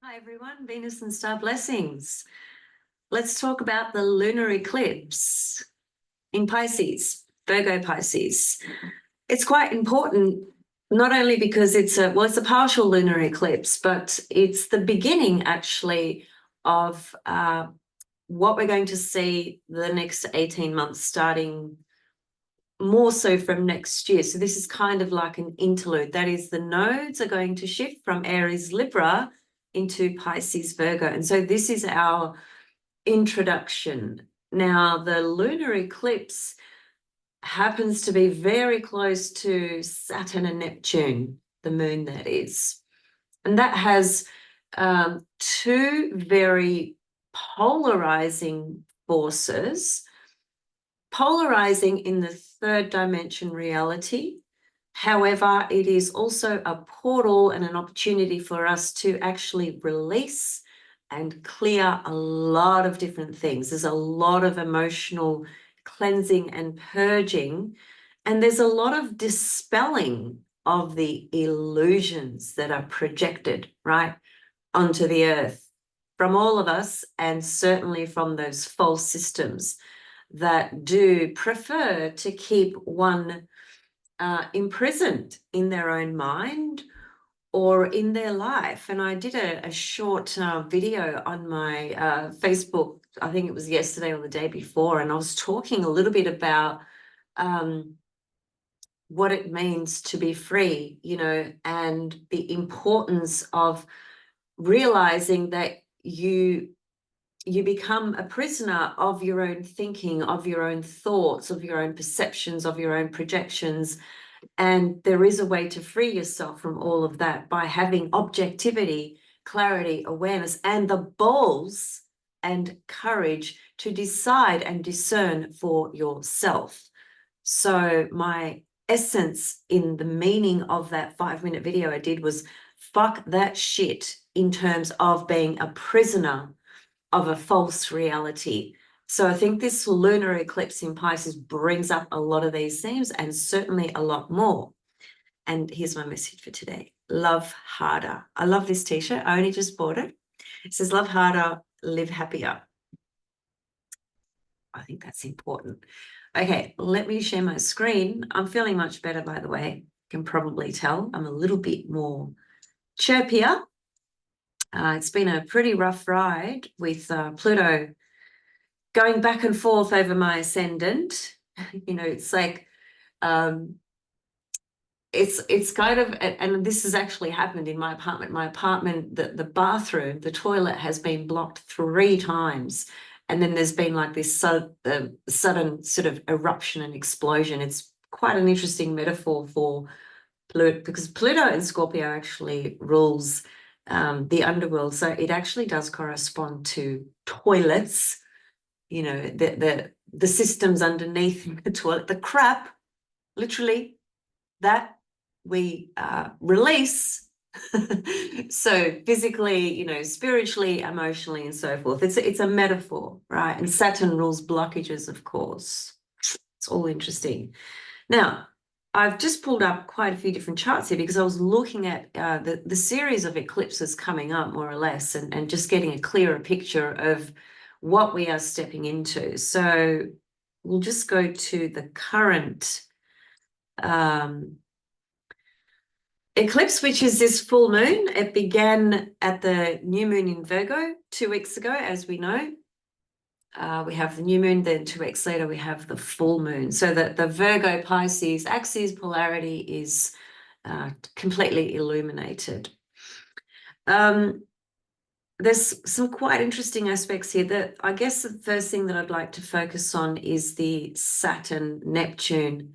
Hi everyone, Venus and Star Blessings. Let's talk about the lunar eclipse in Pisces, Virgo Pisces. It's quite important, not only because it's a partial lunar eclipse, but it's the beginning actually of what we're going to see the next 18 months, starting more so from next year. So this is kind of like an interlude. That is, the nodes are going to shift from Aries Libra into Pisces Virgo. And so this is our introduction. Now, the lunar eclipse happens to be very close to Saturn and Neptune, the moon that is. And that has two very polarizing forces, polarizing in the third dimension reality. However, it is also a portal and an opportunity for us to actually release and clear a lot of different things. There's a lot of emotional cleansing and purging, and there's a lot of dispelling of the illusions that are projected, right, onto the earth from all of us, and certainly from those false systems that do prefer to keep one imprisoned in their own mind or in their life. And I did a short video on my Facebook, I think it was yesterday or the day before, and I was talking a little bit about what it means to be free, you know, and the importance of realizing that you become a prisoner of your own thinking, of your own thoughts, of your own perceptions, of your own projections. And there is a way to free yourself from all of that by having objectivity, clarity, awareness, and the balls and courage to decide and discern for yourself. So my essence in the meaning of that 5-minute video I did was fuck that shit in terms of being a prisoner of a false reality. So I think this lunar eclipse in Pisces brings up a lot of these themes, and certainly a lot more. And here's my message for today. Love harder. I love this t-shirt. I only just bought it. It says, love harder, live happier. I think that's important. Okay, let me share my screen. I'm feeling much better, by the way. You can probably tell I'm a little bit more chirpier. It's been a pretty rough ride with Pluto going back and forth over my ascendant. You know, it's like it's kind of, and this has actually happened in my apartment. My apartment, the bathroom, the toilet has been blocked 3 times, and then there's been like this sudden sort of eruption and explosion. It's quite an interesting metaphor for Pluto, because Pluto in Scorpio actually rules the underworld, so it actually does correspond to toilets. You know, the systems underneath the toilet, the crap, literally, that we release. So physically, you know, spiritually, emotionally, and so forth. It's a metaphor, right? And Saturn rules blockages, of course. It's all interesting. Now, I've just pulled up quite a few different charts here because I was looking at the series of eclipses coming up, more or less, and just getting a clearer picture of what we are stepping into. So we'll just go to the current eclipse, which is this full moon. It began at the new moon in Virgo 2 weeks ago, as we know. We have the new moon, then 2 weeks later we have the full moon. So that the Virgo Pisces axis polarity is completely illuminated. There's some quite interesting aspects here. That I guess the first thing that I'd like to focus on is the Saturn Neptune,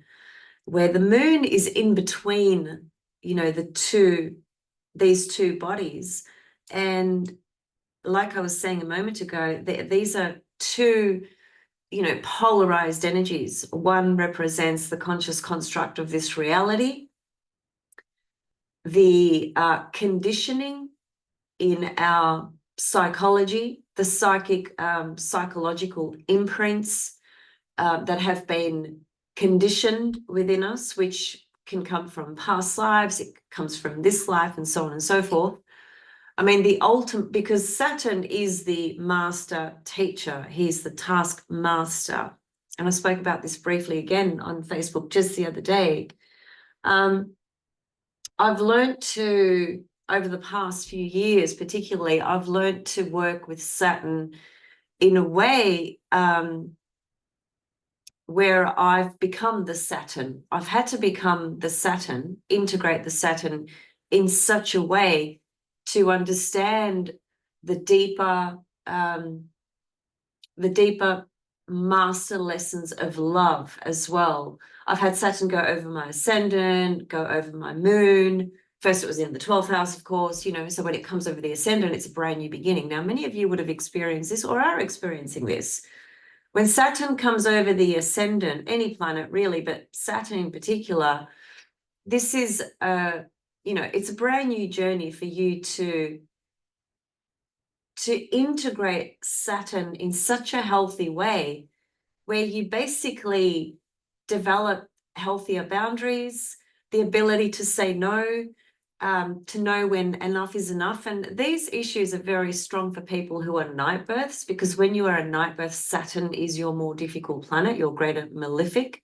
where the moon is in between, you know, these two bodies. And like I was saying a moment ago, these are two, you know, polarized energies. One represents the conscious construct of this reality, the conditioning in our psychology, the psychological imprints that have been conditioned within us, which can come from past lives, it comes from this life, and so on and so forth. I mean, the ultimate, because Saturn is the master teacher. He's the task master. And I spoke about this briefly again on Facebook just the other day. I've learned to, over the past few years particularly, I've learned to work with Saturn in a way where I've become the Saturn. I've had to become the Saturn, integrate the Saturn in such a way to understand the deeper master lessons of love as well. I've had Saturn go over my ascendant, go over my moon. First it was in the 12th house, of course, you know, so when it comes over the ascendant, it's a brand new beginning. Now, many of you would have experienced this or are experiencing this. When Saturn comes over the ascendant, any planet really, but Saturn in particular, this is, you know, it's a brand new journey for you to integrate Saturn in such a healthy way where you basically develop healthier boundaries, the ability to say no, to know when enough is enough. And these issues are very strong for people who are night births, because when you are a night birth, Saturn is your more difficult planet, your greater malefic.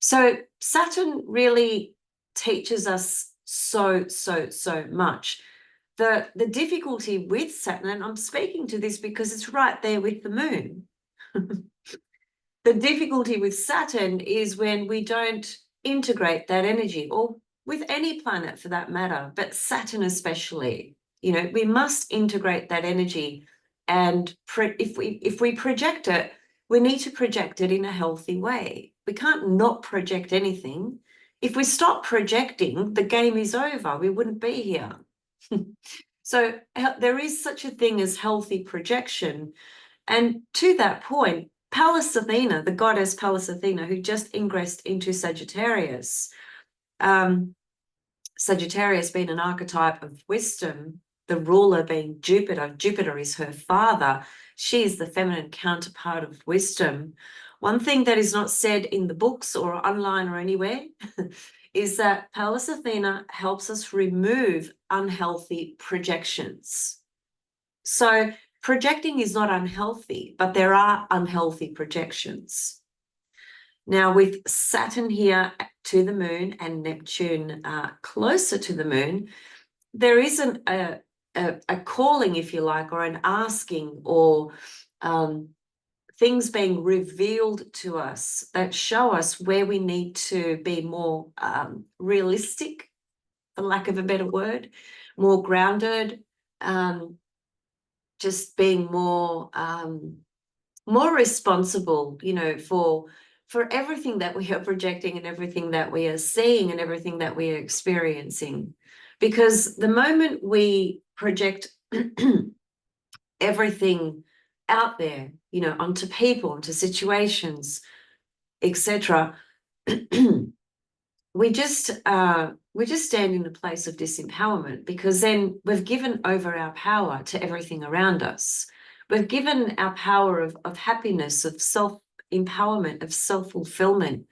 So Saturn really teaches us so much. The difficulty with Saturn, and I'm speaking to this because it's right there with the moon. The difficulty with Saturn is when we don't integrate that energy, or with any planet for that matter, but Saturn especially. You know, we must integrate that energy, and if we project it, we need to project it in a healthy way. We can't not project anything. If we stop projecting, the game is over. We wouldn't be here. So there is such a thing as healthy projection. And to that point, Pallas Athena, the goddess Pallas Athena, who just ingressed into Sagittarius, Sagittarius being an archetype of wisdom, the ruler being Jupiter. Jupiter is her father. She is the feminine counterpart of wisdom. One thing that is not said in the books or online or anywhere is that Pallas Athena helps us remove unhealthy projections. So projecting is not unhealthy, but there are unhealthy projections. Now, with Saturn here to the moon and Neptune closer to the moon, there isn't a calling, if you like, or an asking, or things being revealed to us that show us where we need to be more realistic, for lack of a better word, more grounded, just being more responsible, you know, for everything that we are projecting and everything that we are seeing and everything that we are experiencing. Because the moment we project everything out there, you know, onto people, onto situations, etc., we just stand in a place of disempowerment, because then we've given over our power to everything around us. We've given our power of happiness, of self-empowerment, of self-fulfillment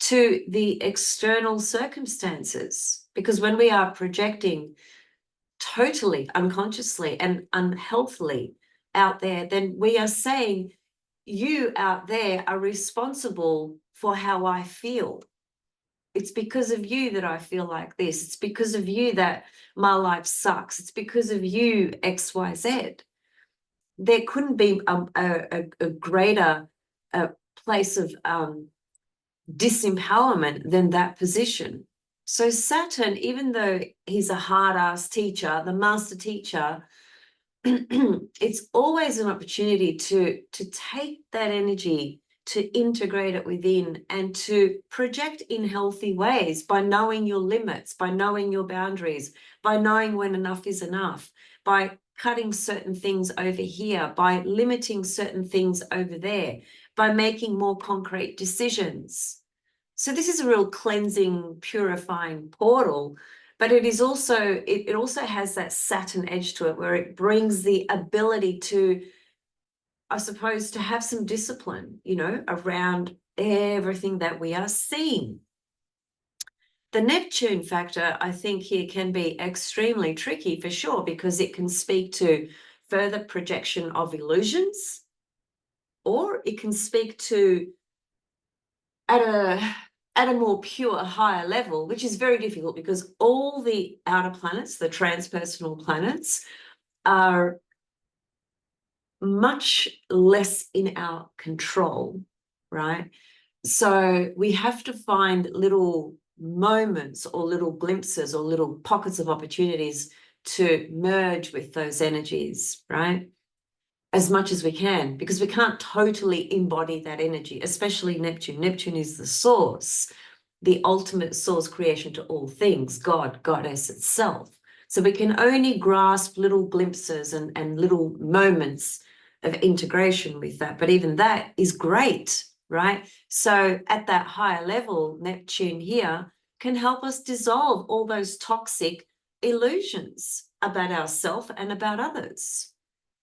to the external circumstances. Because when we are projecting totally unconsciously and unhealthily out there, then we are saying, you out there are responsible for how I feel. It's because of you that I feel like this. It's because of you that my life sucks. It's because of you, X, Y, Z. There couldn't be a greater place of disempowerment than that position. So Saturn, even though he's a hard-ass teacher, the master teacher, it's always an opportunity to take that energy, to integrate it within, and to project in healthy ways by knowing your limits, by knowing your boundaries, by knowing when enough is enough, by cutting certain things over here, by limiting certain things over there, by making more concrete decisions. So this is a real cleansing, purifying portal, but it is also, it also has that Saturn edge to it, where it brings the ability to, I suppose, to have some discipline, you know, around everything that we are seeing. The Neptune factor, I think here can be extremely tricky for sure, because it can speak to further projection of illusions, or it can speak to at a more pure, higher level, which is very difficult because all the outer planets, the transpersonal planets, are much less in our control, right? So we have to find little moments or little glimpses or little pockets of opportunities to merge with those energies, right? As much as we can, because we can't totally embody that energy, especially Neptune. Neptune is the source, the ultimate source creation to all things, God, Goddess itself. So we can only grasp little glimpses and little moments of integration with that. But even that is great, right? So at that higher level, Neptune here can help us dissolve all those toxic illusions about ourselves and about others,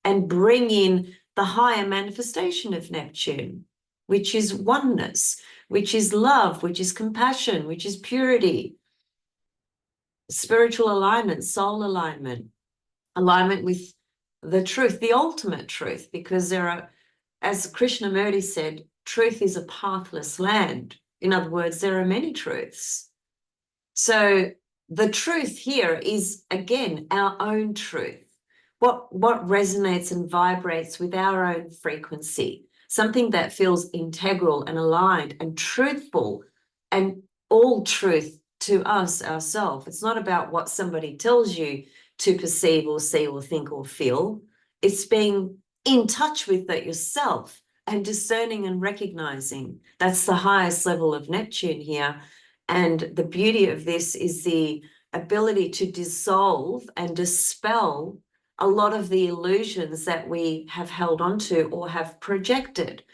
and bring in the higher manifestation of Neptune, which is oneness, which is love, which is compassion, which is purity, spiritual alignment, soul alignment, alignment with the truth, the ultimate truth, because there are, as Krishnamurti said, truth is a pathless land. In other words, there are many truths. So the truth here is, again, our own truth. What resonates and vibrates with our own frequency, something that feels integral and aligned and truthful, and all truth to us, ourselves. It's not about what somebody tells you to perceive or see or think or feel. It's being in touch with that yourself and discerning and recognizing. That's the highest level of Neptune here. And the beauty of this is the ability to dissolve and dispel a lot of the illusions that we have held onto or have projected,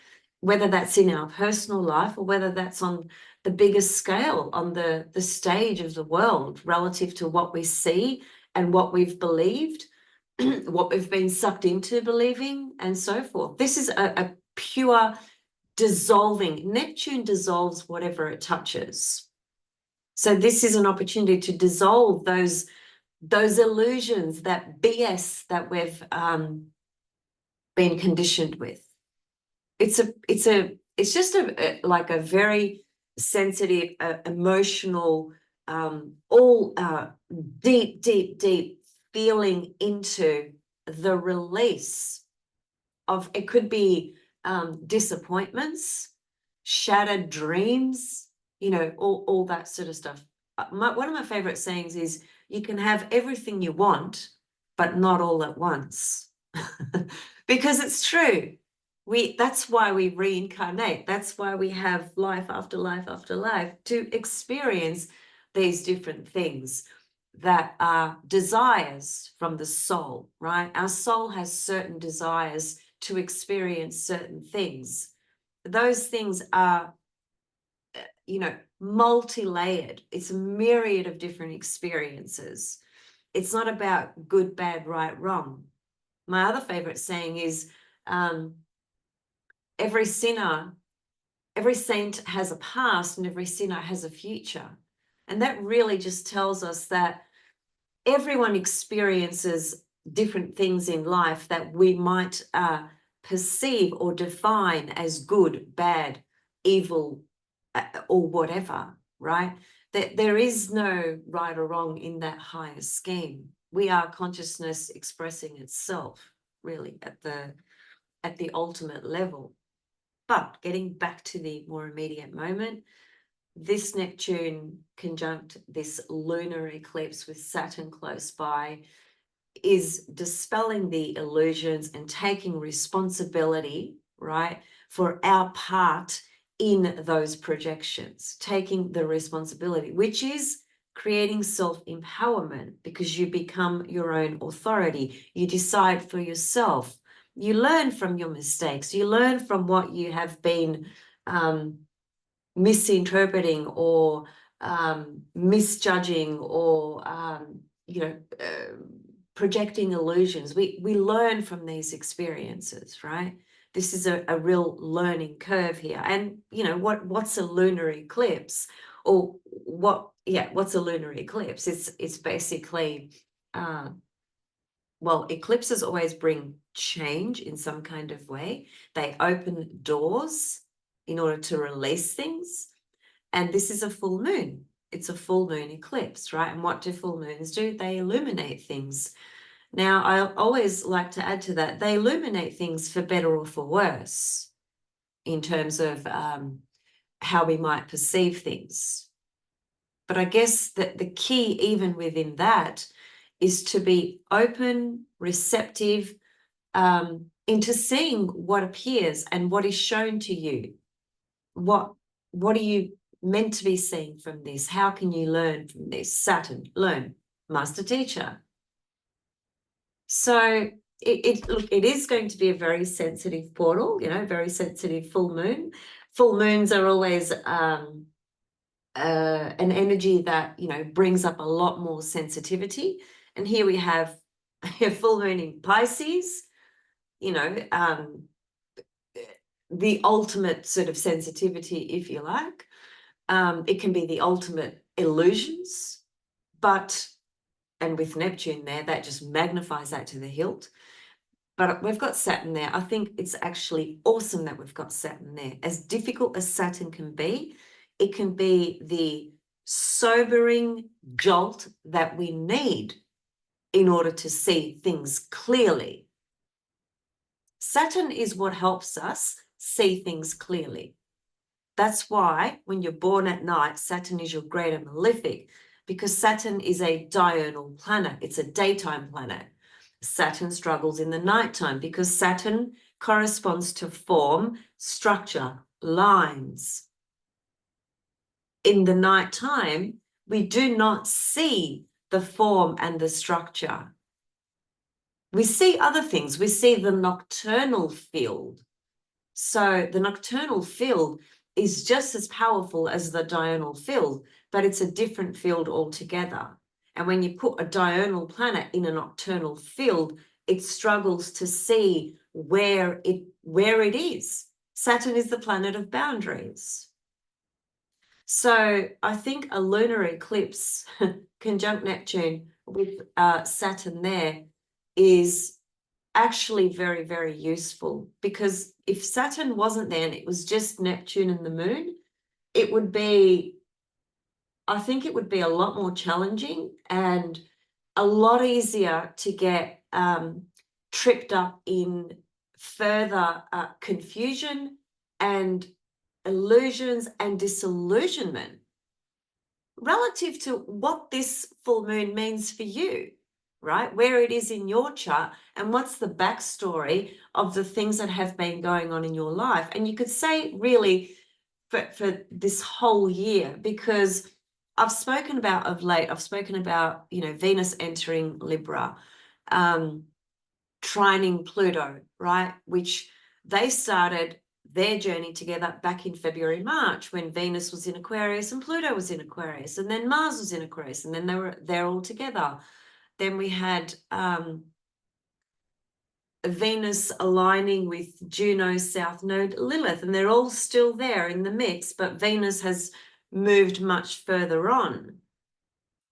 whether that's in our personal life or whether that's on the biggest scale, on the stage of the world, relative to what we see and what we've believed, what we've been sucked into believing, and so forth. This is a pure dissolving. Neptune dissolves whatever it touches. So this is an opportunity to dissolve those illusions, that BS that we've been conditioned with. It's just like a very sensitive, emotional, all deep feeling into the release of, it could be disappointments, shattered dreams, you know, all that sort of stuff. One of my favorite sayings is, you can have everything you want, but not all at once. Because it's true. That's why we reincarnate. That's why we have life after life after life, to experience these different things that are desires from the soul, right? Our soul has certain desires to experience certain things. Those things are, you know, multi-layered. It's a myriad of different experiences. It's not about good, bad, right, wrong. My other favorite saying is, every saint has a past and every sinner has a future. And that really just tells us that everyone experiences different things in life that we might perceive or define as good, bad, evil, or whatever, right? There is no right or wrong in that higher scheme. We are consciousness expressing itself, really, at the ultimate level. But getting back to the more immediate moment, this Neptune conjunct this lunar eclipse with Saturn close by is dispelling the illusions and taking responsibility, right, for our part in those projections, taking the responsibility, which is creating self-empowerment, because you become your own authority. You decide for yourself. You learn from your mistakes. You learn from what you have been misinterpreting or misjudging or projecting illusions. We learn from these experiences, right? This is a real learning curve here. And you know, what's a lunar eclipse? or what's a lunar eclipse? It's basically, well, eclipses always bring change in some kind of way. They open doors in order to release things. And this is a full moon. It's a full moon eclipse, right? And what do full moons do? They illuminate things. Now, I always like to add to that, they illuminate things for better or for worse in terms of how we might perceive things. But I guess that the key, even within that, is to be open, receptive, into seeing what appears and what is shown to you. What are you meant to be seeing from this? How can you learn from this? Saturn, learn, master teacher. So it is going to be a very sensitive portal, you know, very sensitive full moon. Full moons are always an energy that, you know, brings up a lot more sensitivity. And here we have a full moon in Pisces, you know, the ultimate sort of sensitivity, if you like. It can be the ultimate illusions, and with Neptune there, that just magnifies that to the hilt. But we've got Saturn there. I think it's actually awesome that we've got Saturn there. As difficult as Saturn can be, it can be the sobering jolt that we need in order to see things clearly. Saturn is what helps us see things clearly. That's why when you're born at night, Saturn is your greater malefic, because Saturn is a diurnal planet. It's a daytime planet. Saturn struggles in the nighttime because Saturn corresponds to form, structure, lines. In the nighttime, we do not see the form and the structure. We see other things. We see the nocturnal field. So the nocturnal field is just as powerful as the diurnal field, but it's a different field altogether. And when you put a diurnal planet in a nocturnal field, it struggles to see where it is. Saturn is the planet of boundaries. So I think a lunar eclipse conjunct Neptune with Saturn there is actually very, very useful, because if Saturn wasn't there and it was just Neptune and the moon, I think it would be a lot more challenging and a lot easier to get tripped up in further confusion and illusions and disillusionment relative to what this full moon means for you, right? Where it is in your chart and what's the backstory of the things that have been going on in your life. And you could say really for this whole year, because I've spoken about of late, you know, Venus entering Libra, trining Pluto, right? Which they started their journey together back in February, March, when Venus was in Aquarius and Pluto was in Aquarius, and then Mars was in Aquarius, and then they're all together. Then we had Venus aligning with Juno, South Node, Lilith, and they're all still there in the mix, but Venus has moved much further on.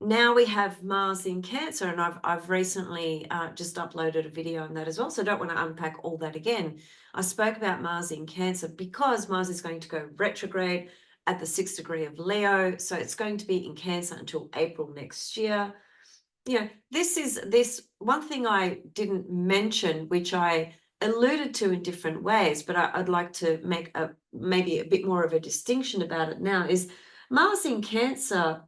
Now we have Mars in Cancer, and I've recently just uploaded a video on that as well, so I don't want to unpack all that again. I spoke about Mars in Cancer because Mars is going to go retrograde at the 6th degree of Leo, so it's going to be in Cancer until April next year. You know, this one thing I didn't mention, which I alluded to in different ways, but I'd like to make maybe a bit more of a distinction about it now, is Mars in Cancer,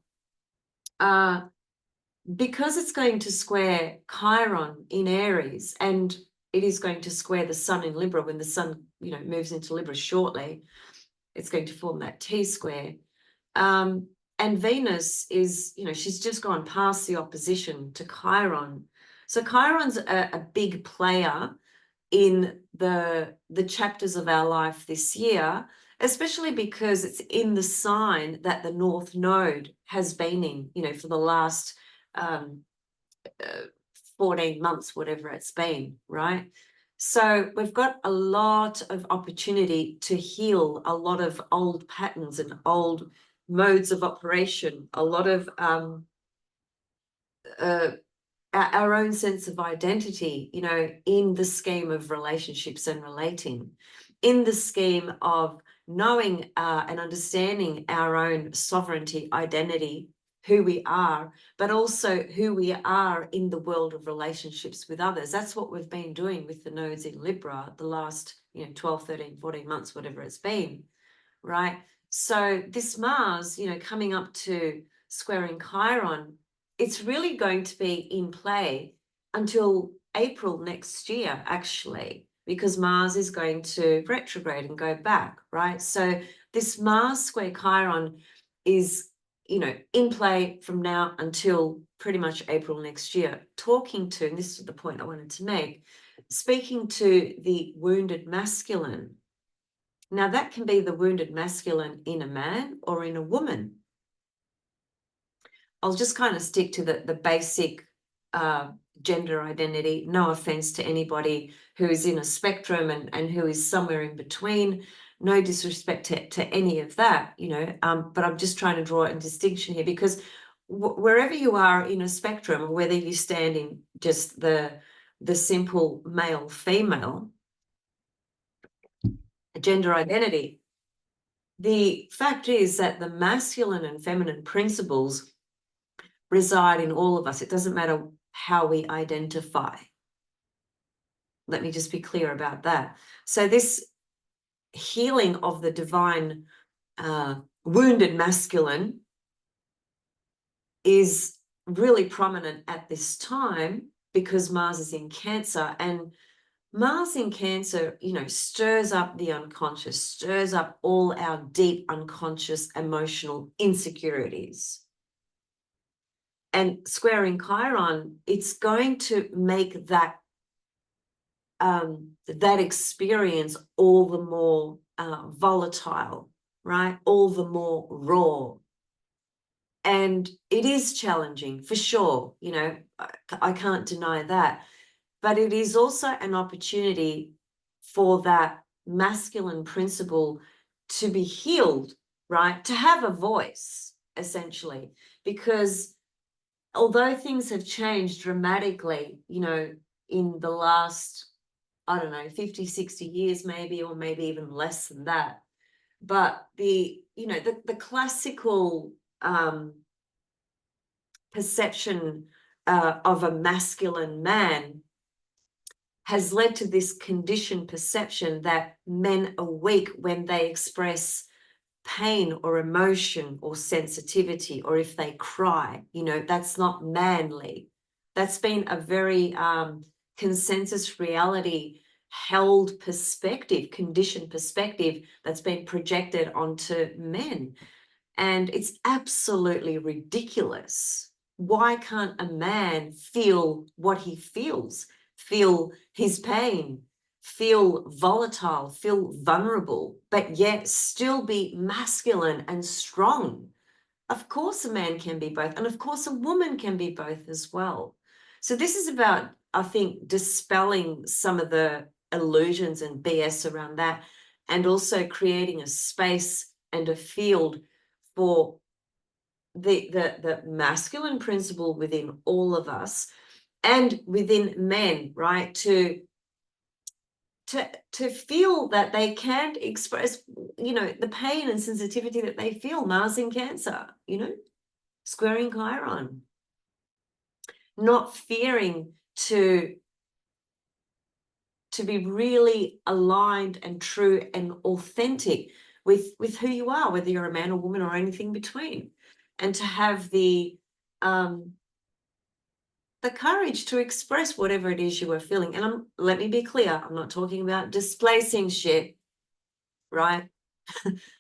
because it's going to square Chiron in Aries, and it is going to square the Sun in Libra when the Sun, you know, moves into Libra shortly. It's going to form that T-square. And Venus is, you know, she's just gone past the opposition to Chiron. So Chiron's a big player in the chapters of our life this year, especially because it's in the sign that the North Node has been in, you know, for the last 14 months, whatever it's been, right? So we've got a lot of opportunity to heal a lot of old patterns and old modes of operation, a lot of our own sense of identity, you know, in the scheme of relationships and relating, in the scheme of knowing and understanding our own sovereignty, identity, who we are, but also who we are in the world of relationships with others. That's what we've been doing with the nodes in Libra the last, 12, 13, 14 months, whatever it's been, right? So this Mars, coming up to squaring Chiron, it's really going to be in play until April next year, actually, because Mars is going to retrograde and go back, right? So this Mars square Chiron is, in play from now until pretty much April next year, talking to, and this is the point I wanted to make, speaking to the wounded masculine. Now, that can be the wounded masculine in a man or in a woman. I'll just kind of stick to the basic gender identity. No offense to anybody who is in a spectrum and who is somewhere in between. No disrespect to any of that, but I'm just trying to draw a distinction here, because wherever you are in a spectrum, whether you stand in just the simple male, female gender identity, the fact is that the masculine and feminine principles reside in all of us. It doesn't matter how we identify. Let me just be clear about that. So this healing of the divine wounded masculine is really prominent at this time because Mars is in Cancer, and Mars in Cancer, stirs up the unconscious, stirs up all our deep unconscious emotional insecurities. And squaring Chiron, it's going to make that that experience all the more volatile, right? All the more raw. And it is challenging for sure, I can't deny that. But it is also an opportunity for that masculine principle to be healed, right? To have a voice, essentially, because although things have changed dramatically, in the last, 50, 60 years maybe, or maybe even less than that. But the classical perception of a masculine man has led to this conditioned perception that men are weak when they express pain or emotion or sensitivity, or if they cry, that's not manly. That's been a very consensus reality held perspective, conditioned perspective that's been projected onto men. And it's absolutely ridiculous. Why can't a man feel what he feels, feel his pain, feel volatile, feel vulnerable, but yet still be masculine and strong? Of course, a man can be both. And of course, a woman can be both as well. So this is about, I think, dispelling some of the illusions and BS around that, and also creating a space and a field for the masculine principle within all of us and within men, right? To feel that they can express, the pain and sensitivity that they feel. Mars in Cancer, squaring Chiron. Not fearing to be really aligned and true and authentic with who you are, whether you're a man or woman or anything between, and to have the courage to express whatever it is you are feeling. And let me be clear, I'm not talking about displacing shit, right?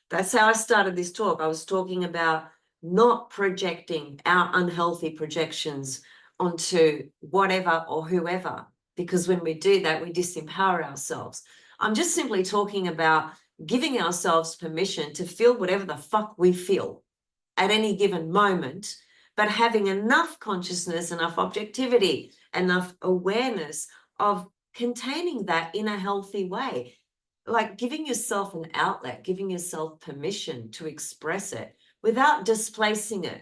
That's how I started this talk. I was talking about not projecting our unhealthy projections onto whatever or whoever, because when we do that, we disempower ourselves. I'm just simply talking about giving ourselves permission to feel whatever the fuck we feel at any given moment, but having enough consciousness, enough objectivity, enough awareness of containing that in a healthy way. Like giving yourself an outlet, giving yourself permission to express it without displacing it.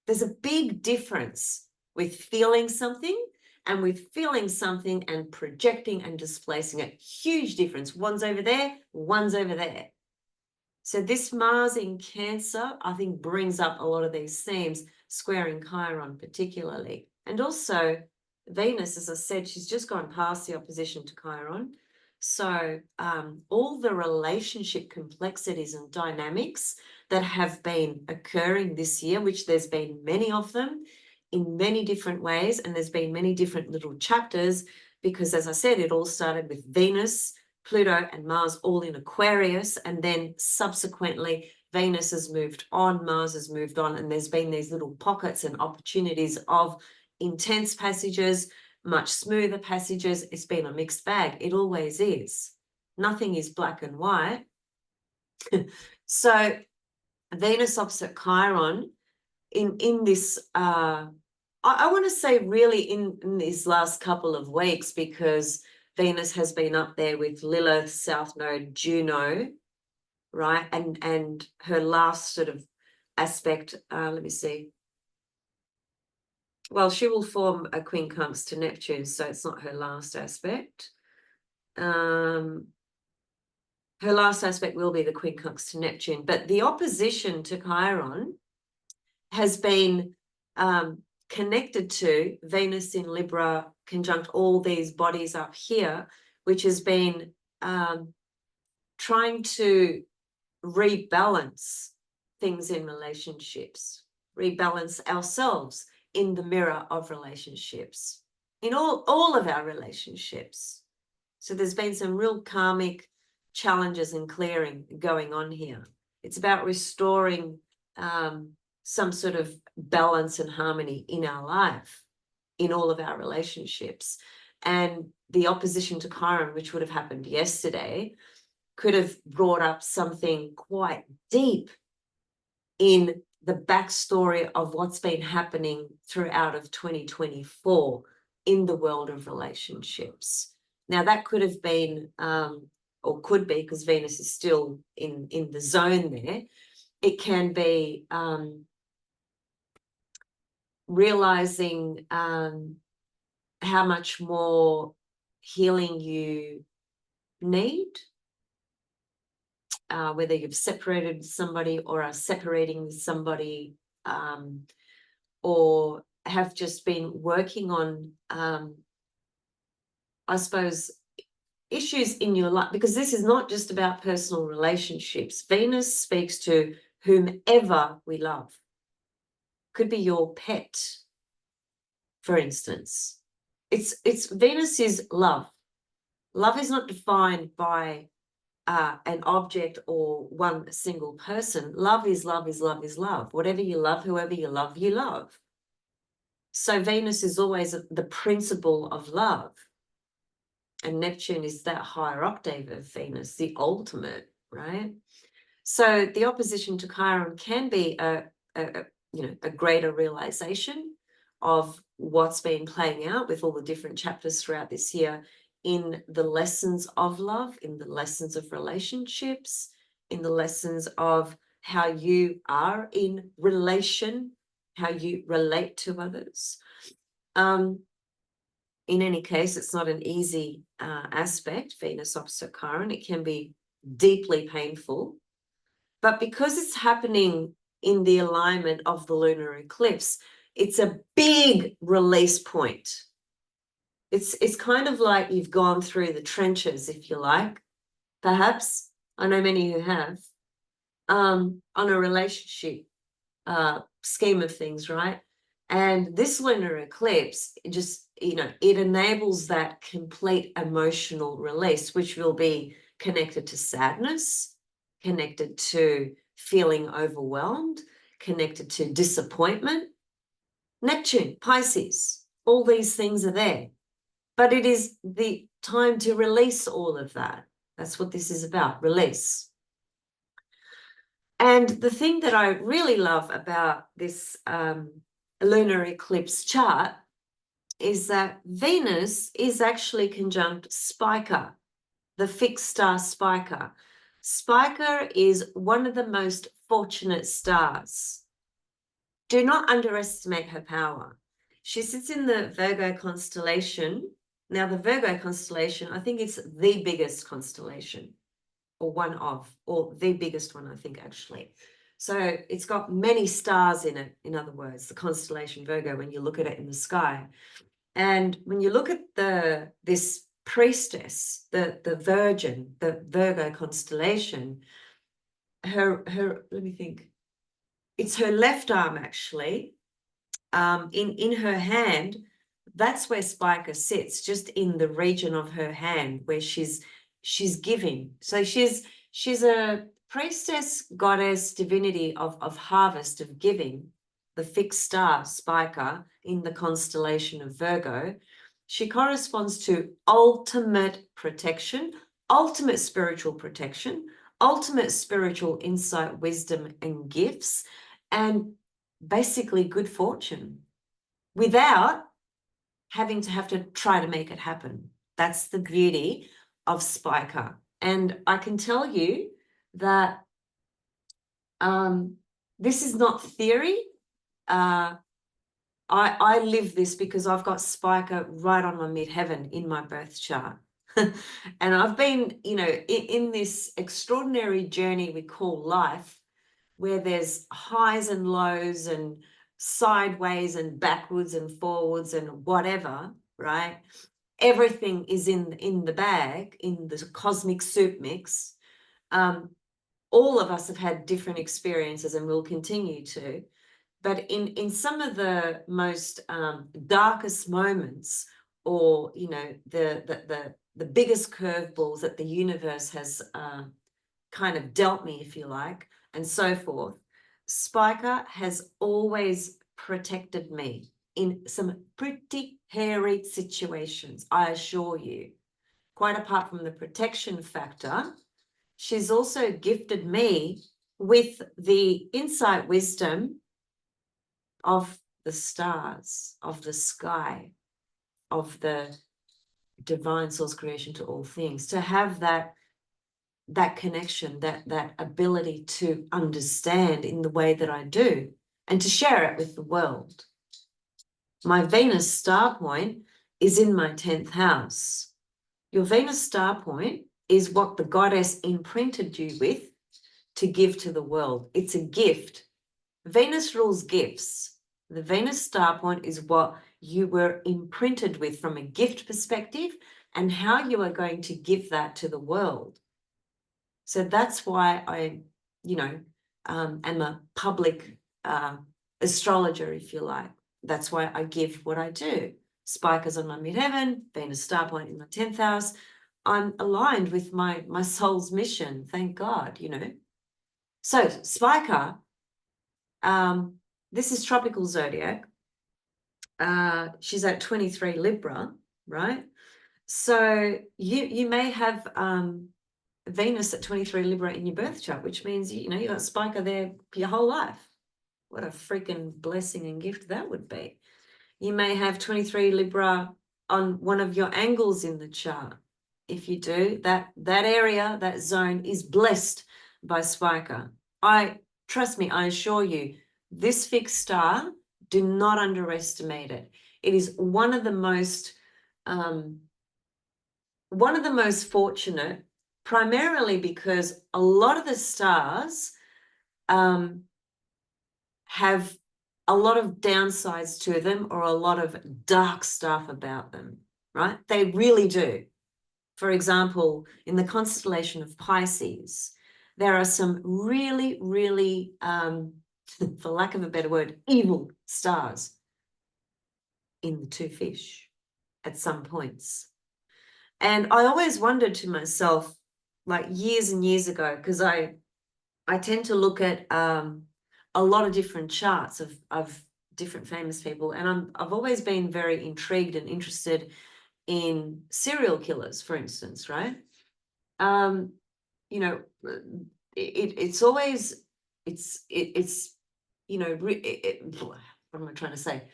There's a big difference with feeling something and with feeling something and projecting and displacing it. Huge difference. One's over there, one's over there. So this Mars in Cancer, I think, brings up a lot of these themes, squaring Chiron particularly. And also Venus, as I said, she's just gone past the opposition to Chiron. So all the relationship complexities and dynamics that have been occurring this year, which there's been many of them in many different ways, and there's been many different little chapters, because as I said, it all started with Venus, Pluto and Mars all in Aquarius, and then subsequently Venus has moved on, Mars has moved on, and there's been these little pockets and opportunities of intense passages, much smoother passages. It's been a mixed bag. It always is. Nothing is black and white. So Venus opposite Chiron in this, I want to say really in these last couple of weeks, because Venus has been up there with Lilith, South Node, Juno, right? And her last sort of aspect, let me see. Well, she will form a quincunx to Neptune, so it's not her last aspect. Her last aspect will be the quincunx to Neptune, but the opposition to Chiron has been connected to Venus in Libra, conjunct all these bodies up here, which has been trying to rebalance things in relationships, rebalance ourselves in the mirror of relationships, in all of our relationships. So there's been some real karmic challenges and clearing going on here. It's about restoring some sort of balance and harmony in our life, in all of our relationships. And the opposition to Chiron, which would have happened yesterday, could have brought up something quite deep in the backstory of what's been happening throughout of 2024 in the world of relationships. Now, that could have been, or could be, because Venus is still in the zone there, it can be realizing how much more healing you need, whether you've separated with somebody or are separating with somebody, or have just been working on, I suppose, issues in your life, because this is not just about personal relationships. Venus speaks to whomever we love. Could be your pet, for instance. It's Venus is love. Love is not defined by an object or one single person. Love is love is love is love. Whatever you love, whoever you love, you love. So Venus is always the principle of love. And Neptune is that higher octave of Venus, the ultimate, right? So the opposition to Chiron can be a greater realization of what's been playing out with all the different chapters throughout this year in the lessons of love, in the lessons of relationships, in the lessons of how you are in relation, how you relate to others. In any case, it's not an easy aspect, Venus opposite Chiron. It can be deeply painful. But because it's happening in the alignment of the lunar eclipse, it's a big release point. It's kind of like you've gone through the trenches, if you like, perhaps. I know many who have, on a relationship scheme of things, right? And this lunar eclipse, it enables that complete emotional release, which will be connected to sadness, connected to feeling overwhelmed, connected to disappointment. Neptune, Pisces, all these things are there. But it is the time to release all of that. That's what this is about, release. And the thing that I really love about this lunar eclipse chart is that Venus is actually conjunct Spica, the fixed star Spica. Spica is one of the most fortunate stars. Do not underestimate her power. She sits in the Virgo constellation. Now, the Virgo constellation, I think it's the biggest constellation, or one of, or the biggest one, I think, actually. So it's got many stars in it, in other words, the constellation Virgo, when you look at it in the sky. And when you look at this priestess, the Virgin, the Virgo constellation, her let me think, it's her left arm, actually, in her hand. That's where Spica sits, just in the region of her hand where she's giving. So she's a priestess, goddess, divinity of harvest, of giving, the fixed star Spica in the constellation of Virgo. She corresponds to ultimate protection, ultimate spiritual protection, ultimate spiritual insight, wisdom, and gifts, and basically good fortune, without having to try to make it happen. That's the beauty of Spica. And I can tell you that this is not theory. I live this because I've got Spica right on my midheaven in my birth chart. And I've been, you know, in this extraordinary journey we call life, where there's highs and lows and sideways and backwards and forwards and whatever, right? Everything is in the bag, in the cosmic soup mix. All of us have had different experiences and will continue to. But in some of the most darkest moments, or, you know, the biggest curveballs that the universe has kind of dealt me, if you like, and so forth, Spica has always protected me in some pretty hairy situations, I assure you. Quite apart from the protection factor, she's also gifted me with the insight, wisdom of the stars, of the sky, of the divine source creation to all things, to have that connection, that ability to understand in the way that I do, and to share it with the world. My Venus star point is in my 10th house. Your Venus star point is what the goddess imprinted you with to give to the world. It's a gift. Venus rules gifts. The Venus star point is what you were imprinted with from a gift perspective, and how you are going to give that to the world. So that's why I, you know, am a public astrologer, if you like. That's why I give what I do. Spica's on my midheaven, Venus star point in my 10th house. I'm aligned with my soul's mission, thank God, you know. So Spica, this is tropical zodiac. She's at 23 Libra, right? So you may have Venus at 23 Libra in your birth chart, which means, you know, you got Spica there for your whole life. What a freaking blessing and gift that would be. You may have 23 Libra on one of your angles in the chart. If you do, that area, that zone is blessed by Spica. Trust me, I assure you, this fixed star, do not underestimate it. It is one of the most fortunate, primarily because a lot of the stars have a lot of downsides to them, or a lot of dark stuff about them, right? They really do. For example, in the constellation of Pisces, there are some really, really, for lack of a better word, evil stars in the two fish at some points. And I always wondered to myself, like years and years ago, because I tend to look at a lot of different charts of different famous people, and I've always been very intrigued and interested in serial killers, for instance, right? You know, it's always, you know, what am I trying to say?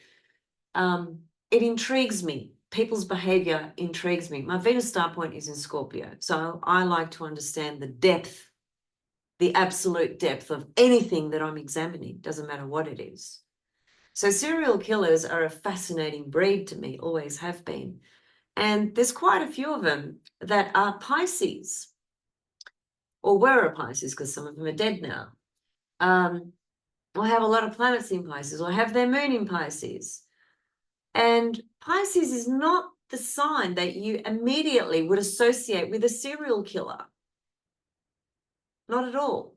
It intrigues me. People's behavior intrigues me. My Venus star point is in Scorpio, so I like to understand the depth the absolute depth of anything that I'm examining, doesn't matter what it is. So serial killers are a fascinating breed to me, always have been. And there's quite a few of them that are Pisces, or were a Pisces, because some of them are dead now. Or have a lot of planets in Pisces, or have their moon in Pisces. And Pisces is not the sign that you immediately would associate with a serial killer. Not at all.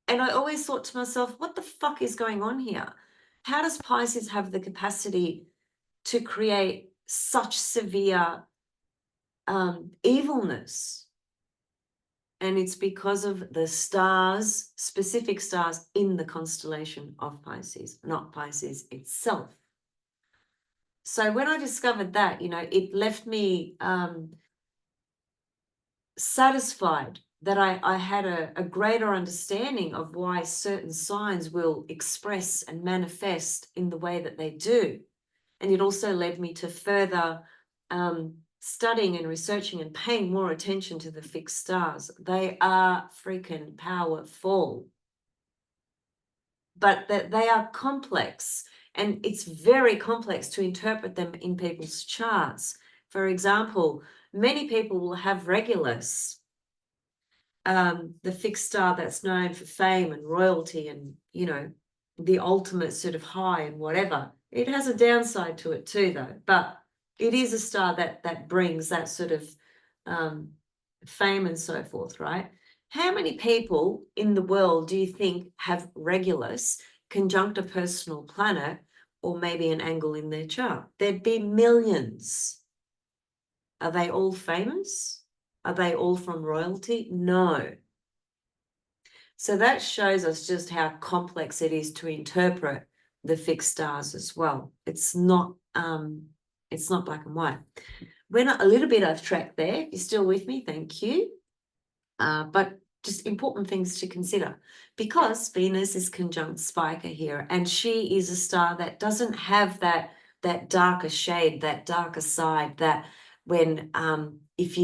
And I always thought to myself, what the fuck is going on here? How does Pisces have the capacity to create such severe evilness? And it's because of the stars, specific stars in the constellation of Pisces, not Pisces itself. So when I discovered that, you know, it left me satisfied that I had a greater understanding of why certain signs will express and manifest in the way that they do. And it also led me to further studying and researching and paying more attention to the fixed stars. They are freaking powerful, but that they are complex, and it's very complex to interpret them in people's charts. For example, many people will have Regulus, the fixed star that's known for fame and royalty and, you know, the ultimate sort of high and whatever. It has a downside to it too, though, but it is a star that brings that sort of fame and so forth, right? How many people in the world do you think have Regulus conjunct a personal planet or maybe an angle in their chart? There'd be millions. Are they all famous? Are they all from royalty? No. So that shows us just how complex it is to interpret the fixed stars as well. It's not black and white. We're a little bit off track there. You're still with me, thank you. But just important things to consider, because Venus is conjunct Spica here, and she is a star that doesn't have that darker shade, that darker side, that when if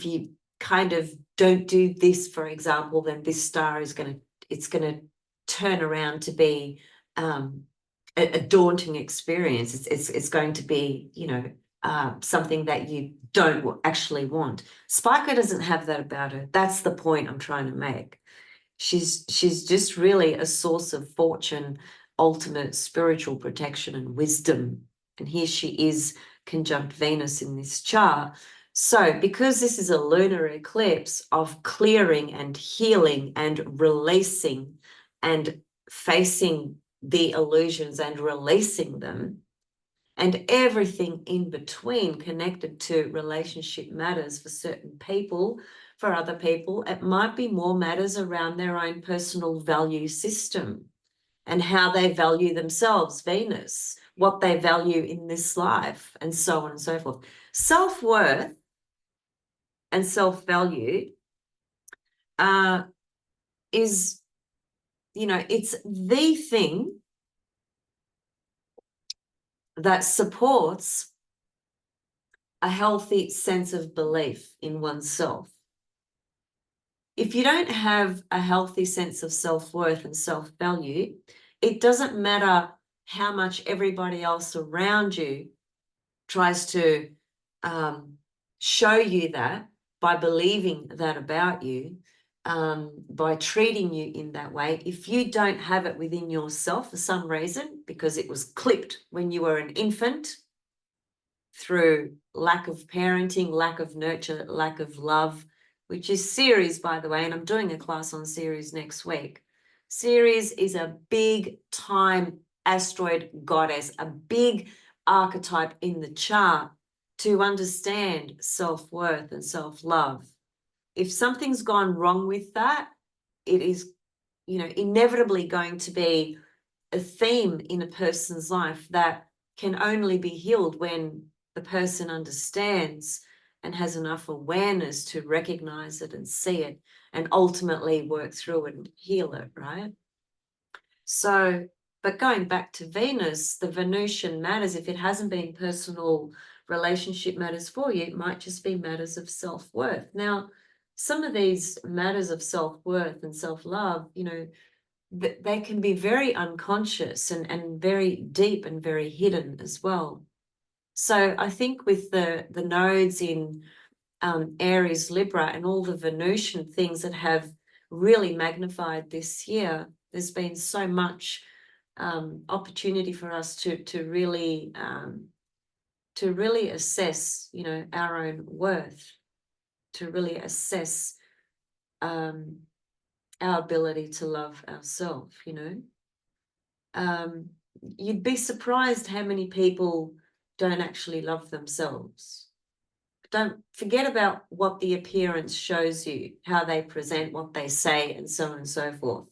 you kind of don't do this, for example, then this star is going to turn around to be a daunting experience. It's going to be, you know, something that you don't actually want. Spica doesn't have that about her. That's the point I'm trying to make. She's just really a source of fortune, ultimate spiritual protection and wisdom. And here she is conjunct Venus in this chart. So because this is a lunar eclipse of clearing and healing and releasing and facing the illusions and releasing them, and everything in between connected to relationship matters for certain people. For other people, it might be more matters around their own personal value system and how they value themselves, Venus, what they value in this life, and so on and so forth. Self-worth and self-value is, you know, it's the thing that supports a healthy sense of belief in oneself. If you don't have a healthy sense of self-worth and self-value, it doesn't matter how much everybody else around you tries to show you that by believing that about you, by treating you in that way. If you don't have it within yourself for some reason, because it was clipped when you were an infant through lack of parenting, lack of nurture, lack of love, which is Ceres, by the way, and I'm doing a class on Ceres next week. Ceres is a big time asteroid goddess, a big archetype in the chart to understand self-worth and self-love. If something's gone wrong with that, it is, you know, inevitably going to be a theme in a person's life that can only be healed when the person understands and has enough awareness to recognize it and see it and ultimately work through it and heal it, right? So, but going back to Venus, the Venusian matters, if it hasn't been personal relationship matters for you, it might just be matters of self-worth. Now, some of these matters of self-worth and self-love, you know, they can be very unconscious and very deep and very hidden as well. So I think with the nodes in Aries, Libra, and all the Venusian things that have really magnified this year, there's been so much opportunity for us to really assess, you know, our own worth, to really assess our ability to love ourselves, you know. You'd be surprised how many people don't actually love themselves. Don't forget about what the appearance shows you, how they present, what they say, and so on and so forth.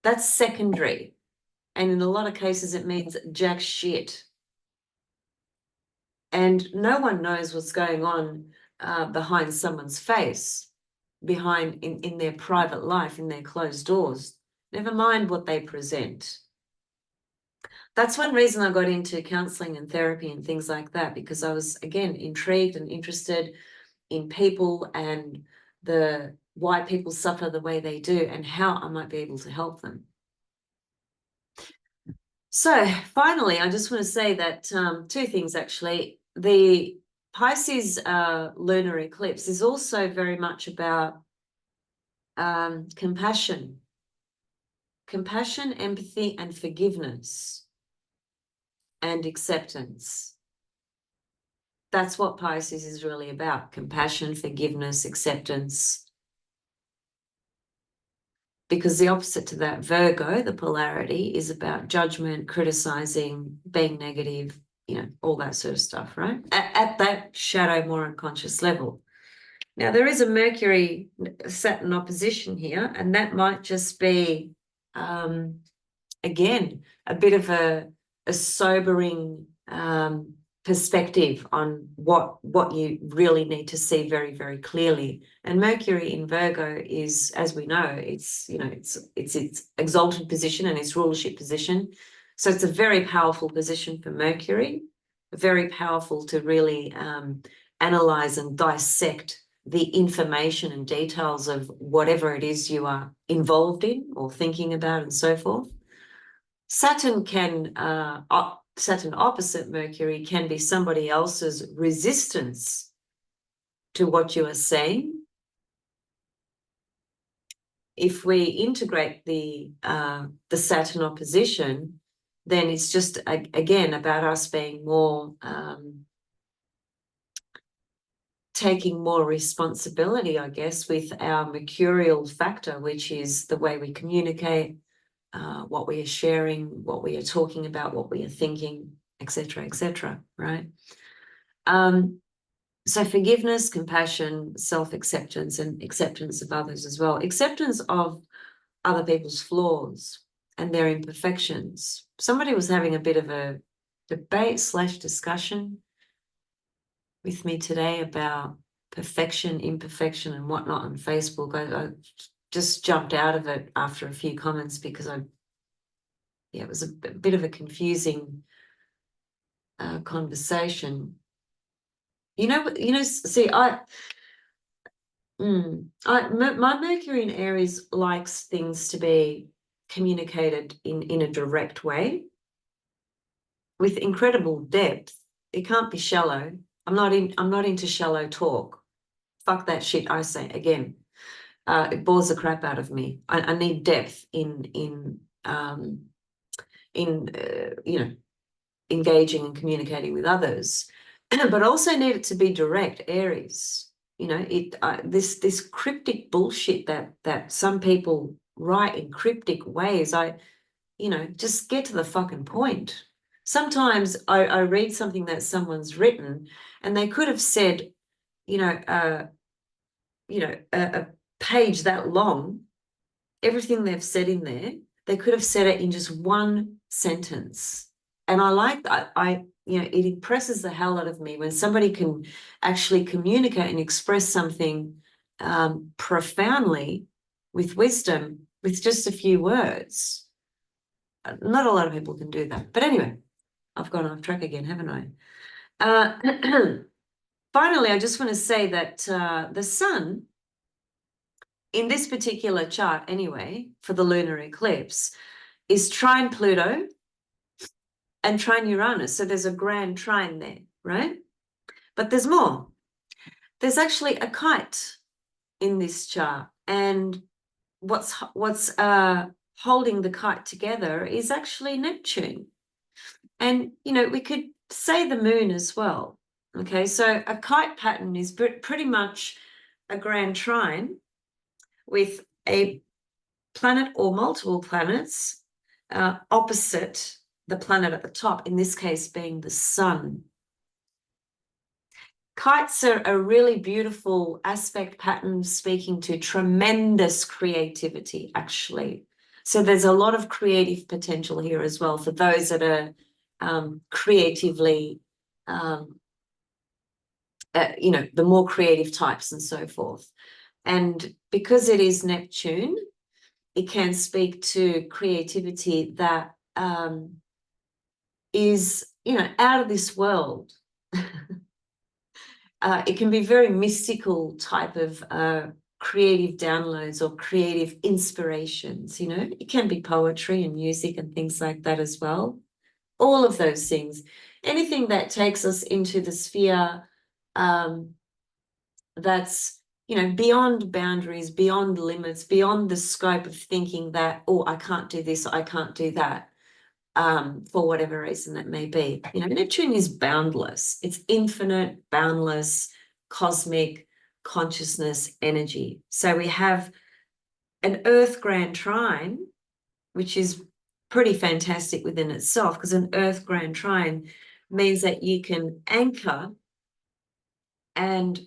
That's secondary. And in a lot of cases, it means jack shit. And no one knows what's going on behind someone's face, behind in their private life, in their closed doors. Never mind what they present. That's one reason I got into counseling and therapy and things like that, because I was, again, intrigued and interested in people and why people suffer the way they do and how I might be able to help them. So finally, I just want to say that two things, actually. The Pisces lunar eclipse is also very much about compassion, empathy, and forgiveness and acceptance. That's what Pisces is really about: compassion, forgiveness, acceptance. Because the opposite to that, Virgo, the polarity, is about judgment, criticizing, being negative, you know, all that sort of stuff, right? At that shadow, more unconscious level. Now, there is a Mercury Saturn opposition here, and that might just be, again, a bit of a sobering perspective on what you really need to see very, very clearly. And Mercury in Virgo is, as we know, it's, you know, it's its exalted position and its rulership position. So it's a very powerful position for Mercury, very powerful to really analyze and dissect the information and details of whatever it is you are involved in or thinking about and so forth. Saturn can, Saturn opposite Mercury can be somebody else's resistance to what you are saying. If we integrate the Saturn opposition, then it's just, again, about us being more, taking more responsibility, I guess, with our mercurial factor, which is the way we communicate, what we are sharing, what we are talking about, what we are thinking, etc., right? So forgiveness, compassion, self-acceptance, and acceptance of others as well. Acceptance of other people's flaws and their imperfections. Somebody was having a bit of a debate/discussion with me today about perfection, imperfection, and whatnot on Facebook. I just jumped out of it after a few comments because it was a bit of a confusing conversation. See, my Mercury in Aries likes things to be communicated in a direct way with incredible depth. It can't be shallow. I'm not into shallow talk. Fuck that shit, I say again. It bores the crap out of me. I need depth in engaging and communicating with others, but also need it to be direct, Aries. You know, this cryptic bullshit that some people write in cryptic ways. Just get to the fucking point. Sometimes I read something that someone's written, and they could have said, a page that long, everything they've said in there, they could have said it in just one sentence. And I like that. It impresses the hell out of me when somebody can actually communicate and express something profoundly with wisdom with just a few words. Not a lot of people can do that. But anyway, I've gone off track again, haven't I? Finally, I just want to say that the sun in this particular chart anyway, for the lunar eclipse, is trine Pluto and trine Uranus. So there's a grand trine there, right? But there's more. There's actually a kite in this chart, and what's holding the kite together is actually Neptune. And, you know, we could say the moon as well. Okay, so a kite pattern is pretty much a grand trine with a planet or multiple planets opposite the planet at the top, in this case being the sun. Kites are a really beautiful aspect pattern, speaking to tremendous creativity, actually. So there's a lot of creative potential here as well for those that are creatively, you know, the more creative types and so forth. And because it is Neptune, it can speak to creativity that is, you know, out of this world. It can be very mystical type of creative downloads or creative inspirations, you know. It can be poetry and music and things like that as well. All of those things. Anything that takes us into the sphere that's, you know, beyond boundaries, beyond limits, beyond the scope of thinking that, oh, I can't do this, I can't do that. For whatever reason that may be. You know, Neptune is boundless. It's infinite, boundless, cosmic consciousness energy. So we have an Earth grand trine, which is pretty fantastic within itself, because an Earth grand trine means that you can anchor and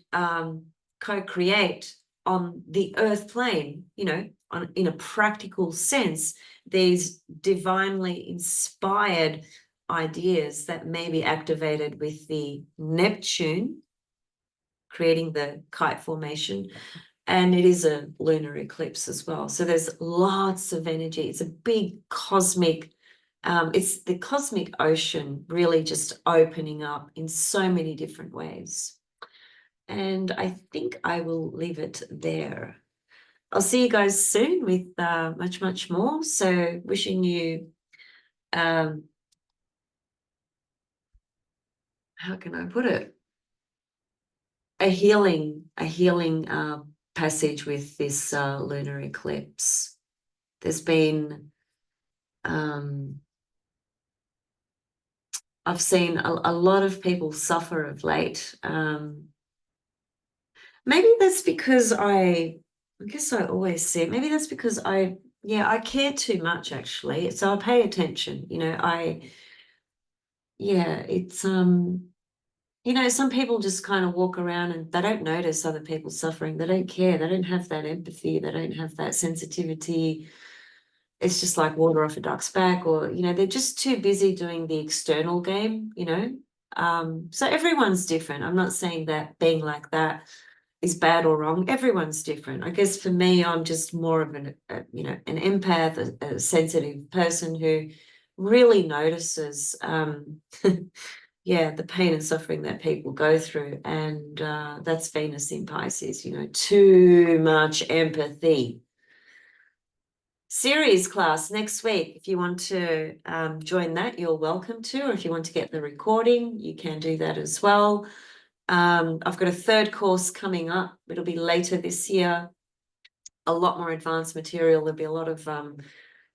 co-create on the Earth plane, you know, in a practical sense, these divinely inspired ideas that may be activated with the Neptune, creating the kite formation. And it is a lunar eclipse as well. So there's lots of energy. It's a big cosmic, it's the cosmic ocean really just opening up in so many different ways. And I think I will leave it there. I'll see you guys soon with much, much more. So wishing you, how can I put it? A healing passage with this lunar eclipse. There's been, I've seen a lot of people suffer of late. Maybe that's because I guess I always see it. Maybe that's because I care too much, actually. So I pay attention, you know, it's, you know, some people just kind of walk around and they don't notice other people suffering. They don't care. They don't have that empathy. They don't have that sensitivity. It's just like water off a duck's back, or, you know, they're just too busy doing the external game, you know. So everyone's different. I'm not saying that being like that is bad or wrong. Everyone's different. I guess for me, I'm just more of you know, an empath, a sensitive person who really notices, yeah, the pain and suffering that people go through. And that's Venus in Pisces, you know, too much empathy. Series class next week. If you want to join that, you're welcome to, or if you want to get the recording, you can do that as well. I've got a third course coming up. It'll be later this year. A lot more advanced material. There'll be a lot of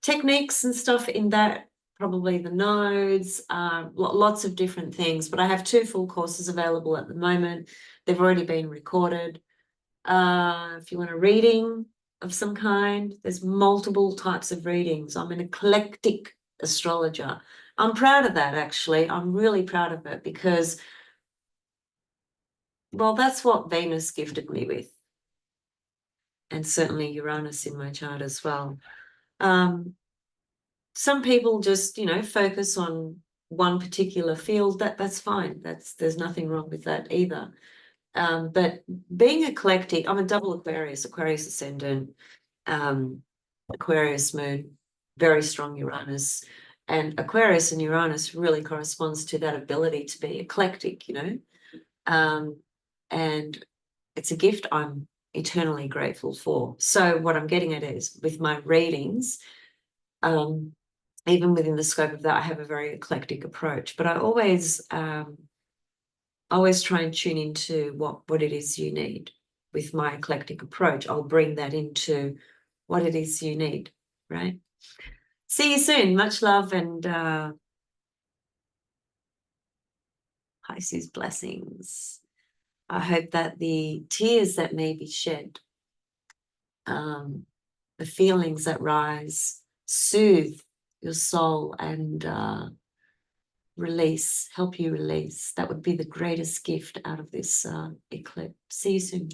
techniques and stuff in that, probably the nodes, lots of different things. But I have 2 full courses available at the moment. They've already been recorded. If you want a reading of some kind, there's multiple types of readings. I'm an eclectic astrologer. I'm proud of that, actually. I'm really proud of it because, well, that's what Venus gifted me with. And certainly Uranus in my chart as well. Some people just, you know, focus on one particular field. That's fine. There's nothing wrong with that either. But being eclectic, I'm a double Aquarius ascendant, Aquarius moon, very strong Uranus. And Aquarius and Uranus really corresponds to that ability to be eclectic, you know. And it's a gift I'm eternally grateful for. So what I'm getting at is with my readings, even within the scope of that, I have a very eclectic approach, but I always try and tune into what it is you need. With my eclectic approach, I'll bring that into what it is you need, right? See you soon. Much love and Pisces blessings. I hope that the tears that may be shed, the feelings that rise, soothe your soul and release, help you release. That would be the greatest gift out of this eclipse. See you soon.